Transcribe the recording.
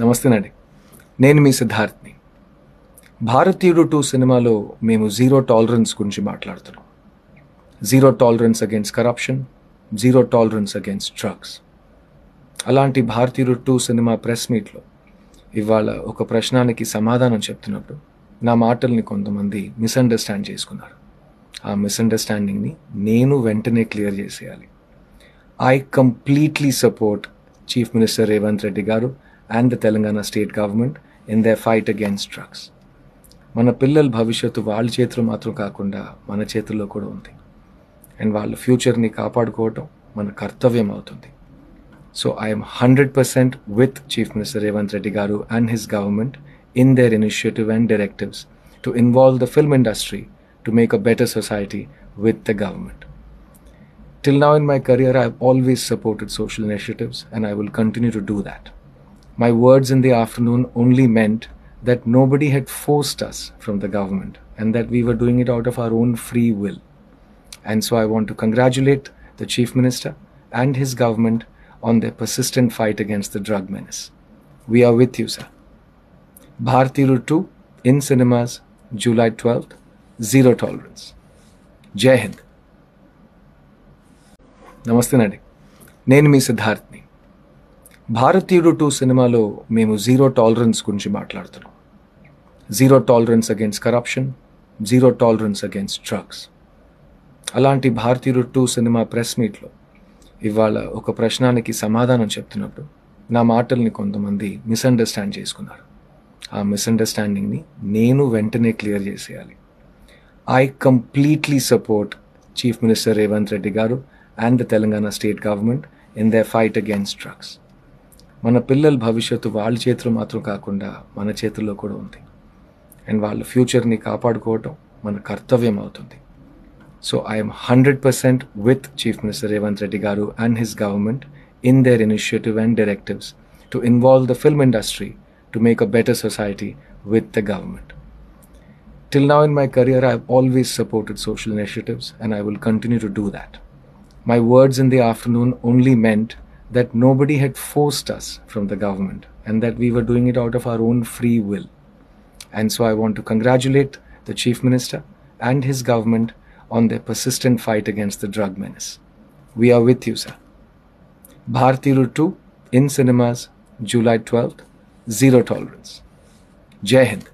నమస్తేనండి. నేను మీ సిద్ధార్థ్ని. 'భారతీయుడు 2' సినిమాలో మేము జీరో టాలరెన్స్ గురించి మాట్లాడుతున్నాం. Zero tolerance against corruption, zero tolerance against drugs. అలాంటి 'భారతీయుడు 2' సినిమా ప్రెస్ మీట్లో ఇవాళ ఒక ప్రశ్నానికి సమాధానం చెప్తున్నప్పుడు నా మాటల్ని కొంతమంది మిస్అండర్స్టాండ్ చేసుకున్నారు. ఆ మిస్అండర్స్టాండింగ్ని నేను వెంటనే క్లియర్ చేసేయాలి. I completely support chief minister Revanth Reddy గారు and the Telangana state government in their fight against drugs. మన పిల్లల భవిష్యత్తు వాళ్ళ చేతిలో మాత్రం కాకుండా మన చేతుల్లో కూడా ఉంది. అండ్ వాళ్ళ ఫ్యూచర్ని కాపాడుకోవటం మన కర్తవ్యం అవుతుంది. So I'm 100% with chief minister Revanth Reddy garu and his government in their initiative and directives to involve the film industry to make a better society with the government. Till now in my career, I have always supported social initiatives and I will continue to do that. My words in the afternoon only meant that nobody had forced us from the government and that we were doing it out of our own free will. And so I want to congratulate the Chief Minister and his government on their persistent fight against the drug menace. We are with you, sir. Bharatiyu 2 in cinemas, July 12th, zero tolerance. Jai Hind. నమస్తేనండి. నేను మీ సిద్ధార్థ్ని. 'భారతీయుడు 2' సినిమాలో మేము zero tolerance గురించి మాట్లాడుతున్నాం. Zero tolerance against corruption, zero tolerance against drugs. అలాంటి 'భారతీయుడు 2' cinema press మీట్లో ఇవాళ ఒక ప్రశ్నానికి సమాధానం చెప్తున్నప్పుడు నా మాటల్ని కొంతమంది మిస్అండర్స్టాండ్ చేసుకున్నారు. ఆ మిస్అండర్స్టాండింగ్ని నేను వెంటనే క్లియర్ చేసేయాలి. I completely support chief minister Revanth Reddy గారు and the Telangana state government in their fight against drugs. మన పిల్లల భవిష్యత్తు వాళ్ళ చేతిలో మాత్రం కాకుండా మన చేతుల్లో కూడా ఉంది. అండ్ వాళ్ళ ఫ్యూచర్ని కాపాడుకోవటం మన కర్తవ్యం అవుతుంది. So I'm 100% with chief minister Revanth Reddy garu and his government in their initiative and directives to involve the film industry to make a better society with the government. Till now in my career, I have always supported social initiatives and I will continue to do that. My words in the afternoon only meant that nobody had forced us from the government and that we were doing it out of our own free will. And so I want to congratulate the Chief Minister and his government on their persistent fight against the drug menace. We are with you, sir. Bharatiyu 2 in cinemas, July 12th, zero tolerance. Jai Hind.